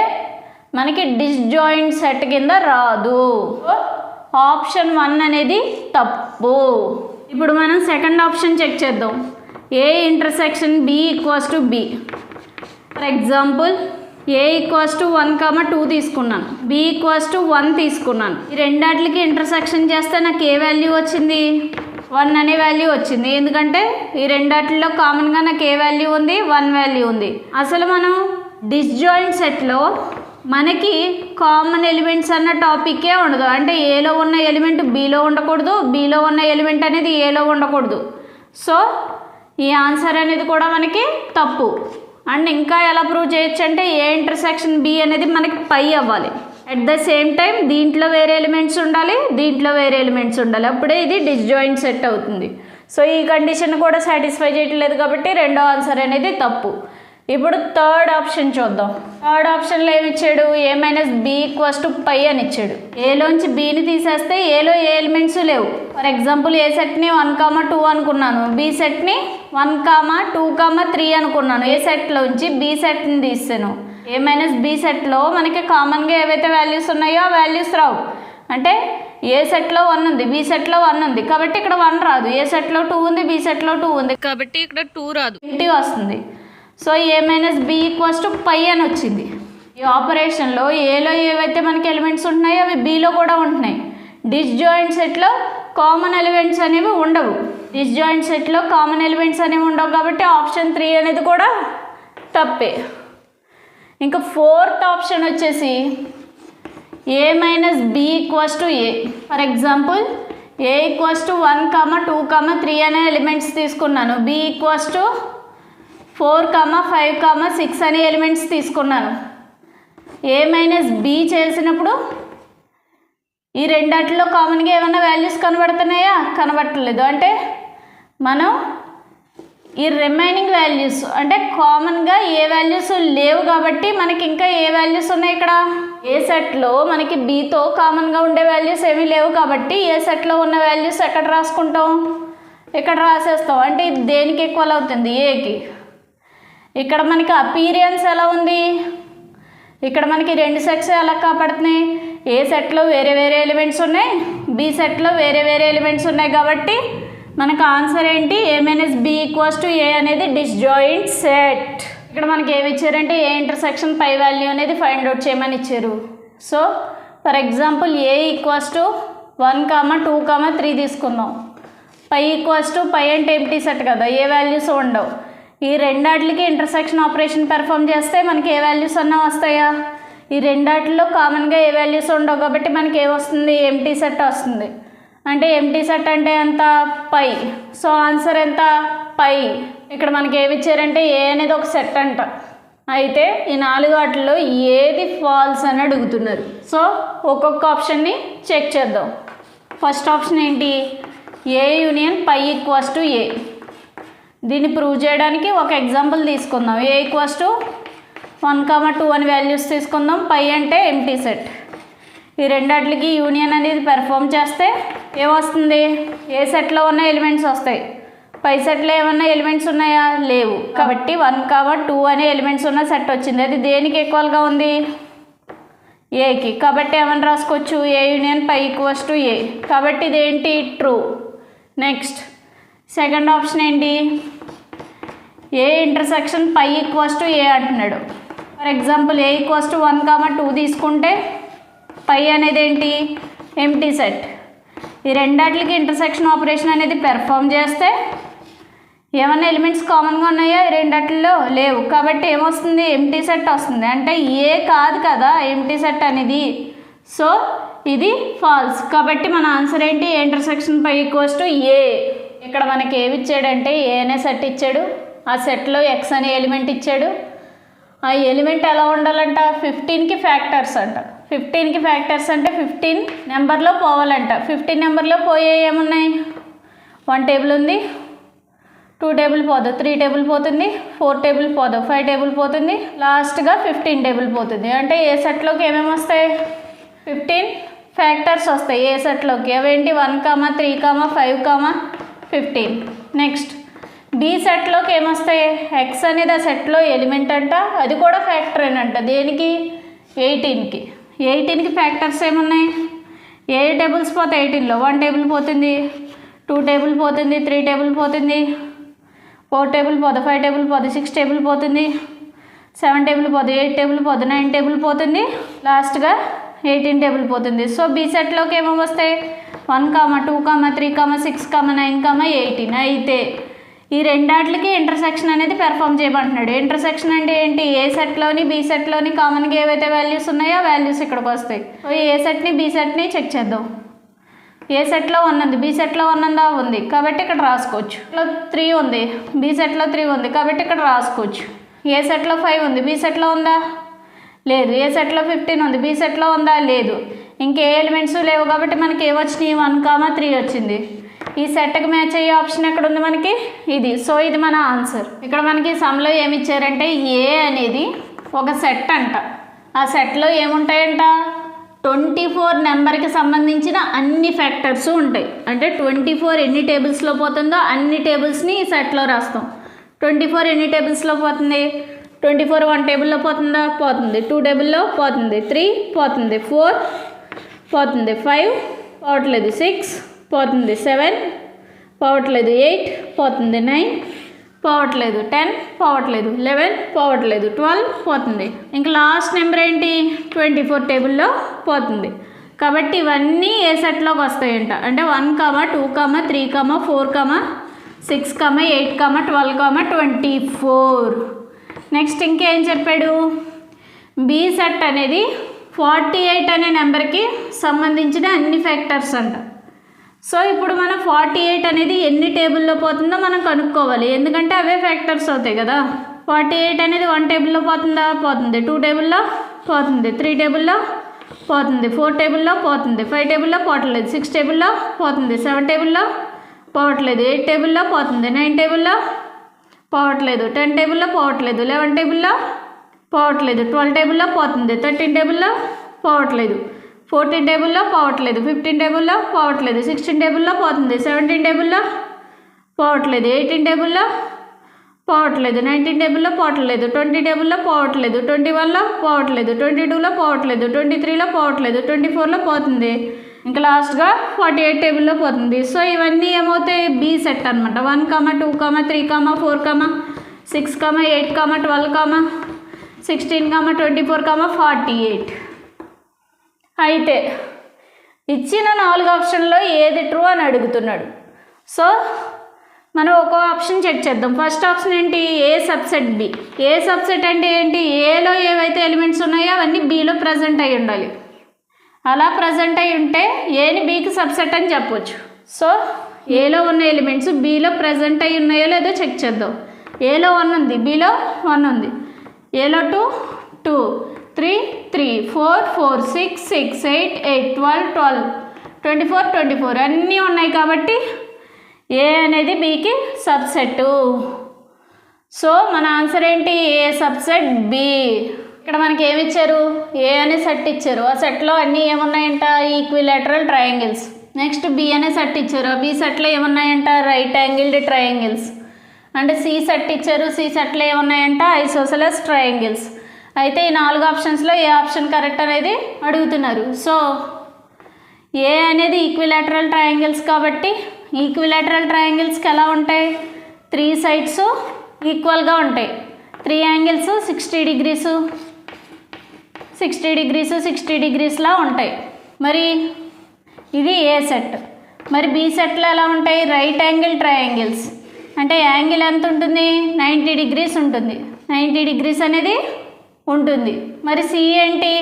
మనకి డిస్జాయింట్ సెట్ కింద రాదు. ఆప్షన్ 1 అనేది తప్పు. ఇప్పుడు మనం సెకండ్ ఆప్షన్ చెక్ చేద్దాం. A intersection B equals to B. For example A equals to 1, 2 తీసుకున్నాను, బి ఈక్వల్స్ టు 1 తీసుకున్నాను. ఈ రెండాటికి ఇంటర్సెక్షన్ చేస్తే నాకు ఏ వాల్యూ వచ్చింది? 1 అనే వాల్యూ వచ్చింది. ఎందుకంటే ఈ రెండాటిలో కామన్గా నాకు ఏ వాల్యూ ఉంది? 1 వాల్యూ ఉంది. అసలు మనం డిస్జాయింట్ సెట్లో మనకి కామన్ ఎలిమెంట్స్ అన్న టాపిక్కే ఉండదు. అంటే ఏలో ఉన్న ఎలిమెంట్ బిలో ఉండకూడదు, బిలో ఉన్న ఎలిమెంట్ అనేది ఏలో ఉండకూడదు. సో ఈ ఆన్సర్ అనేది కూడా మనకి తప్పు. అండ్ ఇంకా ఎలా ప్రూవ్ చేయొచ్చు అంటే ఏ ఇంటర్సెక్షన్ బి అనేది మనకి పై అవ్వాలి. అట్ ద సేమ్ టైం దీంట్లో వేరే ఎలిమెంట్స్ ఉండాలి, దీంట్లో వేరే ఎలిమెంట్స్ ఉండాలి. అప్పుడే ఇది డిస్జాయింట్ సెట్ అవుతుంది. సో ఈ కండిషన్ కూడా సాటిస్ఫై చేయట్లేదు కాబట్టి రెండో ఆన్సర్ అనేది తప్పు. ఇప్పుడు థర్డ్ ఆప్షన్ చూద్దాం. థర్డ్ ఆప్షన్లో ఏమి ఇచ్చాడు? A minus B equals to phi అని ఇచ్చాడు. ఏలోంచి బీని తీసేస్తే ఏలో ఏ ఎలిమెంట్స్ లేవు. ఫర్ ఎగ్జాంపుల్ ఏ సెట్ని 1, 2 అనుకున్నాను, బి సెట్ని 1, 2, 3 అనుకున్నాను. ఏ సెట్లోంచి బి సెట్ని తీసాను. ఏ మైనస్ బి సెట్లో మనకి కామన్గా ఏవైతే వాల్యూస్ ఉన్నాయో ఆ వాల్యూస్ రావు. అంటే ఏ సెట్లో 1 ఉంది, బి సెట్లో 1 ఉంది కాబట్టి ఇక్కడ 1 రాదు. ఏ సెట్లో 2 ఉంది, బి సెట్లో 2 ఉంది కాబట్టి ఇక్కడ 2 రాదు, ఇంటి వస్తుంది. So A minus B equals to phi అని వచ్చింది. ఈ ఆపరేషన్లో ఏలో ఏవైతే మనకి ఎలిమెంట్స్ ఉంటున్నాయో అవి బిలో కూడా ఉంటున్నాయి. డిస్జాయింట్ సెట్లో కామన్ ఎలిమెంట్స్ అనేవి ఉండవు. డిస్జాయింట్ సెట్లో కామన్ ఎలిమెంట్స్ అనేవి ఉండవు కాబట్టి ఆప్షన్ 3 అనేది కూడా తప్పే. ఇంకా ఫోర్త్ ఆప్షన్ వచ్చేసి A minus B equals to A. For example A equals to 1, 2, 3 అనే ఎలిమెంట్స్ తీసుకున్నాను. బి ఈక్వల్స్ టు 4, 5, 6 అనే ఎలిమెంట్స్ తీసుకున్నాను. ఏ మైనస్ బి చేసినప్పుడు ఈ రెండాటిలో కామన్గా ఏమైనా వాల్యూస్ కనబడుతున్నాయా? కనబడట్లేదు. అంటే మనం ఈ రిమైనింగ్ వాల్యూస్ అంటే కామన్గా ఏ వాల్యూస్ లేవు కాబట్టి మనకి ఇంకా ఏ వాల్యూస్ ఉన్నాయి ఇక్కడ? ఏ సెట్లో మనకి బీతో కామన్గా ఉండే వాల్యూస్ ఏమీ లేవు కాబట్టి ఏ సెట్లో ఉన్న వాల్యూస్ ఎక్కడ రాసుకుంటాం? ఇక్కడ రాసేస్తాం. అంటే ఇది దేనికి ఈక్వల్ అవుతుంది? ఏకి. ఇక్కడ మనకి అపీరియన్స్ ఎలా ఉంది? ఇక్కడ మనకి రెండు సెట్స్ ఎలా కాపాడుతున్నాయి? ఏ సెట్లో వేరే వేరే ఎలిమెంట్స్ ఉన్నాయి, బి సెట్లో వేరే వేరే ఎలిమెంట్స్ ఉన్నాయి కాబట్టి మనకు ఆన్సర్ ఏంటి? ఏ మైనస్ బి ఈక్వల్స్ టు ఏ అనేది డిస్జాయింట్ సెట్. ఇక్కడ మనకి ఏమి ఇచ్చారంటే ఏ ఇంటర్సెక్షన్ పై వాల్యూ అనేది ఫైండ్ అవుట్ చేయమని ఇచ్చారు. So for example A equals to 1, 2, 3 తీసుకుందాం. పై ఈక్వల్స్ టు పై అంటే ఎంప్టీ సెట్ కదా, ఏ వాల్యూస్ ఉండవు. ఈ రెండాటికి ఇంటర్సెక్షన్ ఆపరేషన్ పెర్ఫామ్ చేస్తే మనకి ఏ వాల్యూస్ అన్నా వస్తాయా? ఈ రెండాటిలో కామన్గా ఏ వాల్యూస్ ఉండవు కాబట్టి మనకి ఏమొస్తుంది? ఎంప్టీ సెట్ వస్తుంది. అంటే ఎంప్టీ సెట్ అంటే ఎంత? పై. సో ఆన్సర్ ఎంత? పై. ఇక్కడ మనకి ఏమి ఇచ్చారంటే ఏ అనేది ఒక సెట్ అంట. అయితే ఈ 4 వాటిల్లో ఏది ఫాల్స్ అని అడుగుతున్నారు. సో ఒక్కొక్క ఆప్షన్ని చెక్ చేద్దాం. ఫస్ట్ ఆప్షన్ ఏంటి? ఏ యూనియన్ పై ఈక్వల్స్ టు ఏ. దీన్ని ప్రూవ్ చేయడానికి ఒక ఎగ్జాంపుల్ తీసుకుందాం. ఏ ఈక్వల్స్ టు 1, 2 అని వాల్యూస్ తీసుకుందాం. పై అంటే ఎంప్టీ సెట్. ఈ రెండాటికి యూనియన్ అనేది పెర్ఫామ్ చేస్తే ఏమొస్తుంది? ఏ సెట్లో ఉన్న ఎలిమెంట్స్ వస్తాయి. పై సెట్లో ఏమన్నా ఎలిమెంట్స్ ఉన్నాయా? లేవు. కాబట్టి 1, 2 అనే ఎలిమెంట్స్ ఉన్న సెట్ వచ్చింది. అది దేనికి ఈక్వల్గా ఉంది? ఏకి. కాబట్టి ఏమని రాసుకోవచ్చు? A union phi equals to A. కాబట్టి ఇదేంటి? ట్రూ. నెక్స్ట్ సెకండ్ ఆప్షన్ ఏంటి? A intersection phi equals to A అంటున్నాడు. For example A equals to 1, 2 తీసుకుంటే పై అనేది ఏంటి? Empty set. ఈ రెండాటికి ఇంటర్సెక్షన్ ఆపరేషన్ అనేది పెర్ఫామ్ చేస్తే ఏమన్నా ఎలిమెంట్స్ కామన్గా ఉన్నాయా? ఈ రెండాటిలో లేవు. కాబట్టి ఏమొస్తుంది? ఎంప్టీ సెట్ వస్తుంది. అంటే ఏ కాదు కదా ఎంప్టీ సెట్ అనేది. సో ఇది ఫాల్స్. కాబట్టి మన ఆన్సర్ ఏంటి? A intersection phi equals to A. ఇక్కడ మనకి ఏమి ఇచ్చాడంటే ఏ అనే సెట్ ఇచ్చాడు. ఆ సెట్లో ఎక్స్ అనే ఎలిమెంట్ ఇచ్చాడు. ఆ ఎలిమెంట్ ఎలా ఉండాలంట? 15కి ఫ్యాక్టర్స్ అంట. 15కి ఫ్యాక్టర్స్ అంటే 15 నెంబర్లో పోవాలంట. 15 నెంబర్లో పోయే ఏమున్నాయి? 1 టేబుల్ ఉంది, 2 టేబుల్ పోదు, 3 టేబుల్ పోతుంది, 4 టేబుల్ పోదు, 5 టేబుల్ పోతుంది, లాస్ట్గా 15 టేబుల్ పోతుంది. అంటే ఏ సెట్లోకి ఏమేమి వస్తాయి? 15 ఫ్యాక్టర్స్ వస్తాయి ఏ సెట్లోకి. అవేంటి? 1, 3, 5, 15. నెక్స్ట్ బి సెట్లోకి ఏమొస్తాయి? ఎక్స్ అనేది ఆ సెట్లో ఎలిమెంట్ అంట. అది కూడా ఫ్యాక్టర్ ఏనంట. దేనికి? 18కి. 18కి ఫ్యాక్టర్స్ ఏమున్నాయి? ఏ టేబుల్స్ పోతాయి 18లో? 1 టేబుల్ పోతుంది, 2 టేబుల్ పోతుంది, 3 టేబుల్ పోతుంది, 4 టేబుల్ పోదు, 5 టేబుల్ పోదు, 6 టేబుల్ పోతుంది, 7 టేబుల్ పోదు, 8 టేబుల్ పోదు, 9 టేబుల్ పోతుంది, లాస్ట్గా 18 టేబుల్ పోతుంది. సో బి సెట్లోకి ఏమో వస్తాయి? 1, 2, 3, 6, 9, 18. అయితే ఈ రెండాటికి ఇంటర్సెక్షన్ అనేది పెర్ఫామ్ చేయమంటున్నాడు. ఇంటర్సెక్షన్ అంటే ఏంటి? ఏ సెట్లోని బి సెట్లోని కామన్గా ఏవైతే వాల్యూస్ ఉన్నాయో ఆ వాల్యూస్ ఇక్కడికి వస్తాయి. సో ఏ సెట్ని బి సెట్ని చెక్ చేద్దాం. ఏ సెట్లో 1 ఉంది, బి సెట్లో 1 ఉందా? ఉంది. కాబట్టి ఇక్కడ రాసుకోవచ్చు. ఇట్లా 3 ఉంది, బి సెట్లో 3 ఉంది. కాబట్టి ఇక్కడ రాసుకోవచ్చు. ఏ సెట్లో 5 ఉంది, బి సెట్లో ఉందా? లేదు. ఏ సెట్లో 15 ఉంది, బి సెట్లో ఉందా? లేదు. ఇంకే ఎలిమెంట్స్ లేవు కాబట్టి మనకి ఏమొచ్చినాయి? 1, 3 వచ్చింది. ఈ సెట్కి మ్యాచ్ అయ్యే ఆప్షన్ ఎక్కడ ఉంది మనకి? ఇది. సో ఇది మన ఆన్సర్. ఇక్కడ మనకి సమ్లో ఏమి ఇచ్చారంటే ఏ అనేది ఒక సెట్ అంట. ఆ సెట్లో ఏముంటాయంట? 24 నెంబర్కి సంబంధించిన అన్ని ఫ్యాక్టర్స్ ఉంటాయి. అంటే 24 ఎన్ని టేబుల్స్లో పోతుందో అన్ని టేబుల్స్ని ఈ సెట్లో రాస్తాం. 24 ఎన్ని టేబుల్స్లో పోతుంది? 24 1 టేబుల్లో పోతుందా? పోతుంది. 2 టేబుల్లో పోతుంది, 3 పోతుంది, 4 పోతుంది, 5 పోవట్లేదు, 6 పోతుంది, 7 పోవట్లేదు, 8 పోతుంది, 9 పోవట్లేదు, 10 పోవట్లేదు, 11 పోవట్లేదు, 12 పోతుంది. ఇంకా లాస్ట్ నెంబర్ ఏంటి? 24 టేబుల్లో పోతుంది. కాబట్టి ఇవన్నీ ఏ సెట్లోకి వస్తాయంట. అంటే 1, 2, 3, 4, 6, 8, 12, 24. నెక్స్ట్ ఇంకేం చెప్పాడు? బి సెట్ అనేది 48 అనే నెంబర్కి సంబంధించిన అన్ని ఫ్యాక్టర్స్ అంట. సో ఇప్పుడు మనం 48 అనేది ఎన్ని టేబుల్లో పోతుందో మనం కనుక్కోవాలి, ఎందుకంటే అవే ఫ్యాక్టర్స్ అవుతాయి కదా. 48 అనేది 1 టేబుల్లో పోతుందా, పోతుంది. 2 టేబుల్లో పోతుంది. 3 టేబుల్లో పోతుంది. 4 టేబుల్లో పోతుంది. 5 టేబుల్లో పోవట్లేదు. 6 టేబుల్లో పోతుంది. 7 టేబుల్లో పోవట్లేదు. 8 టేబుల్లో పోతుంది. 9 టేబుల్లో పోవట్లేదు. 10 టేబుల్లో పోవట్లేదు. 11 టేబుల్లో పోవట్లేదు. 12 టేబుల్లో పోతుంది. 13 టేబుల్లో పోవట్లేదు. 14 టేబుల్లో పోవట్లేదు. 15 టేబుల్లో పోవట్లేదు. 16 టేబుల్లో పోతుంది. 17 టేబుల్లో పోవట్లేదు. 18 టేబుల్లో పోవట్లేదు. 19 టేబుల్లో పోవట్లేదు. 20 టేబుల్లో పోవట్లేదు. 21లో పోవట్లేదు. 22లో పోవట్లేదు. 23లో పోవట్లేదు. 24లో పోతుంది. ఇంకా లాస్ట్గా 48 టేబుల్లో పోతుంది. సో ఇవన్నీ ఏమవుతాయి, బి సెట్ అనమాట. 1, 2, 3, 4, 6, 8, 12, 16, 24, 48. అయితే ఇచ్చిన 4 ఆప్షన్లో ఏది ట్రూ అని అడుగుతున్నాడు. సో మనం ఒక్కో ఆప్షన్ చెక్ చేద్దాం. ఫస్ట్ ఆప్షన్ ఏంటి, a subset B. A subset అంటే ఏంటి, ఏలో ఏవైతే ఎలిమెంట్స్ ఉన్నాయో అవన్నీ బీలో ప్రజెంట్ అయి ఉండాలి. అలా ప్రజెంట్ అయి ఉంటే ఏని బీకి సబ్సెట్ అని చెప్పొచ్చు. సో ఏలో ఉన్న ఎలిమెంట్స్ బీలో ప్రజెంట్ అయి ఉన్నాయో లేదో చెక్ చేద్దాం. ఏలో 1 ఉంది, బీలో 1 ఉంది. ఏలో 2, 2, 3, 3, 4, 4, 6, 6, 8, 8, 12, 12, 24, 24 అన్నీ ఉన్నాయి కాబట్టి ఏ అనేది బీకి సబ్సెట్. సో మన ఆన్సర్ ఏంటి, ఏ సబ్సెట్ బి. ఇక్కడ మనకి ఏమి ఇచ్చారు, ఏ అనే సెట్ ఇచ్చారు. ఆ సెట్లో అన్నీ ఏమున్నాయంట, ఈక్విలాటరల్ ట్రయాంగిల్స్. నెక్స్ట్ బి అనే సెట్ ఇచ్చారు. ఆ బి సెట్లో ఏమున్నాయంట, రైట్ యాంగిల్డ్ ట్రయాంగిల్స్. అంటే సి సెట్ ఇచ్చారు. సి సెట్లో ఏమున్నాయంట, ఐసోసెలస్ ట్రయాంగిల్స్. అయితే ఈ 4 ఆప్షన్స్లో ఏ ఆప్షన్ కరెక్ట్ అనేది అడుగుతున్నారు. సో ఏ అనేది ఈక్విలాటరల్ ట్రయాంగిల్స్ కాబట్టి ఈక్విలాటరల్ ట్రయాంగిల్స్కి ఎలా ఉంటాయి, 3 సైడ్స్ ఈక్వల్గా ఉంటాయి. 3 యాంగిల్స్ 60 degrees 60 degrees 60 degreesలా ఉంటాయి. మరి ఇది ఏ సెట్. మరి బి సెట్లో ఎలా ఉంటాయి, రైట్ యాంగిల్ ట్రయాంగిల్స్. అంటే యాంగిల్ ఎంత ఉంటుంది, 90 degrees ఉంటుంది. 90 degrees అనేది ఉంటుంది. మరి సి ఏంటి,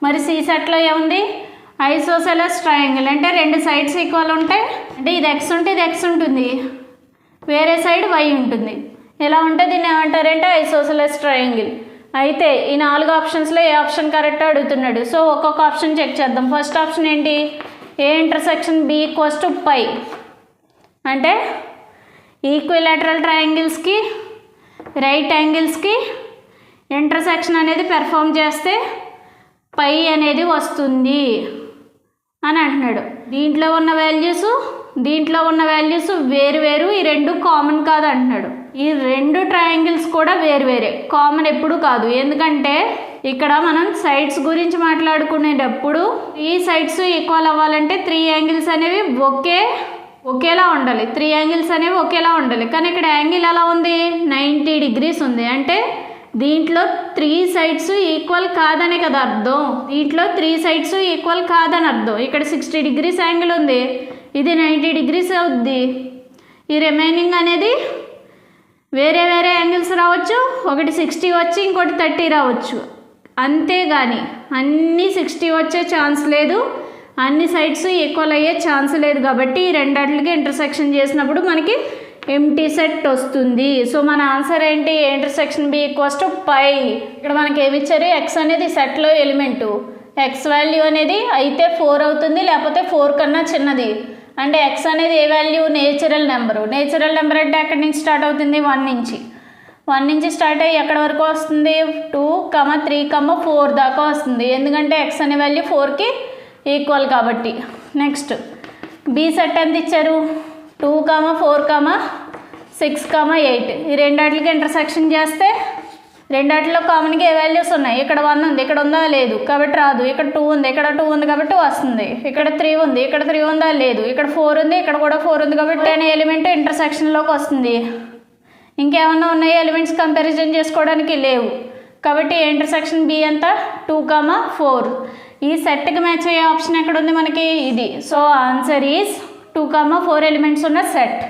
మరి సి సెట్లో ఏముంది, ఐసోసెలస్ ట్రయాంగిల్. అంటే 2 సైడ్స్ ఈక్వల్ ఉంటాయి. అంటే ఇది ఎక్స్ ఉంటే ఇది ఎక్స్ ఉంటుంది, వేరే సైడ్ వై ఉంటుంది. ఎలా ఉంటే దీన్ని ఏమంటారంటే ఐసోసెలస్ ట్రయాంగిల్. అయితే ఈ 4 ఆప్షన్స్లో ఏ ఆప్షన్ కరెక్ట్ అడుగుతున్నాడు. సో ఒక్కొక్క ఆప్షన్ చెక్ చేద్దాం. ఫస్ట్ ఆప్షన్ ఏంటి, A intersection B equals to phi. అంటే ఈక్విలాటరల్ ట్రయాంగిల్స్కి రైట్ యాంగిల్స్కి ఇంటర్సెక్షన్ అనేది పెర్ఫామ్ చేస్తే పై అనేది వస్తుంది అని అంటున్నాడు. దీంట్లో ఉన్న వాల్యూస్ వేరు వేరు, ఈ 2 కామన్ కాదు అంటున్నాడు. ఈ 2 ట్రయాంగిల్స్ కూడా వేరు వేరే, కామన్ ఎప్పుడు కాదు. ఎందుకంటే ఇక్కడ మనం సైడ్స్ గురించి మాట్లాడుకునేటప్పుడు ఈ సైడ్స్ ఈక్వల్ అవ్వాలంటే 3 యాంగిల్స్ అనేవి ఒకేలా ఉండాలి. 3 యాంగిల్స్ అనేవి ఒకేలా ఉండాలి. కానీ ఇక్కడ యాంగిల్ ఎలా ఉంది, 90 degrees ఉంది. అంటే దీంట్లో 3 సైడ్స్ ఈక్వల్ కాదనే కదా అర్థం. దీంట్లో 3 సైడ్స్ ఈక్వల్ కాదని అర్థం. ఇక్కడ 60 degrees యాంగిల్ ఉంది, ఇది 90 degrees అవుద్ది. ఈ రిమైనింగ్ అనేది వేరే వేరే యాంగిల్స్ రావచ్చు. ఒకటి 60 వచ్చి ఇంకోటి 30 రావచ్చు. అంతేగాని అన్నీ 60 వచ్చే ఛాన్స్ లేదు, అన్ని సైడ్స్ ఈక్వల్ అయ్యే ఛాన్స్ లేదు. కాబట్టి ఈ రెండాటికి ఇంటర్సెక్షన్ చేసినప్పుడు మనకి ఎంటీ సెట్ వస్తుంది. సో మన ఆన్సర్ ఏంటి, intersection B equals to phi. ఇక్కడ మనకి ఏమి ఇచ్చారు, ఎక్స్ అనేది సెట్లో ఎలిమెంటు. ఎక్స్ వాల్యూ అనేది అయితే 4 అవుతుంది, లేకపోతే 4 కన్నా చిన్నది. అంటే ఎక్స్ అనేది ఏ value, natural number. Natural number అంటే ఎక్కడి నుంచి స్టార్ట్ అవుతుంది, 1 నుంచి స్టార్ట్ అయ్యి ఎక్కడి వరకు వస్తుంది, 2, 3, 4 దాకా వస్తుంది. ఎందుకంటే ఎక్స్ అనే వాల్యూ 4కి ఈక్వల్ కాబట్టి. నెక్స్ట్ బి సెట్ ఎంత ఇచ్చారు, 2, 4, 6, 8. ఈ రెండాటికి ఇంటర్సెక్షన్ చేస్తే రెండాటిలో కామన్గా ఏ వాల్యూస్ ఉన్నాయి, ఇక్కడ 1 ఉంది, ఇక్కడ ఉందా లేదు కాబట్టి రాదు. ఇక్కడ 2 ఉంది, ఇక్కడ 2 ఉంది కాబట్టి వస్తుంది. ఇక్కడ 3 ఉంది, ఇక్కడ 3 ఉందా లేదు. ఇక్కడ 4 ఉంది, ఇక్కడ కూడా 4 ఉంది కాబట్టి అనే ఎలిమెంట్ ఇంటర్సెక్షన్లోకి వస్తుంది. ఇంకేమన్నా ఉన్నాయి ఎలిమెంట్స్ కంపారిజన్ చేసుకోవడానికి లేవు. కాబట్టి ఇంటర్సెక్షన్ బి అంతా 2, 4. ఈ సెట్కి మ్యాచ్ అయ్యే ఆప్షన్ ఎక్కడ ఉంది మనకి, ఇది. సో ఆన్సర్ ఈజ్ 2, 4 ఎలిమెంట్స్ ఉన్న సెట్.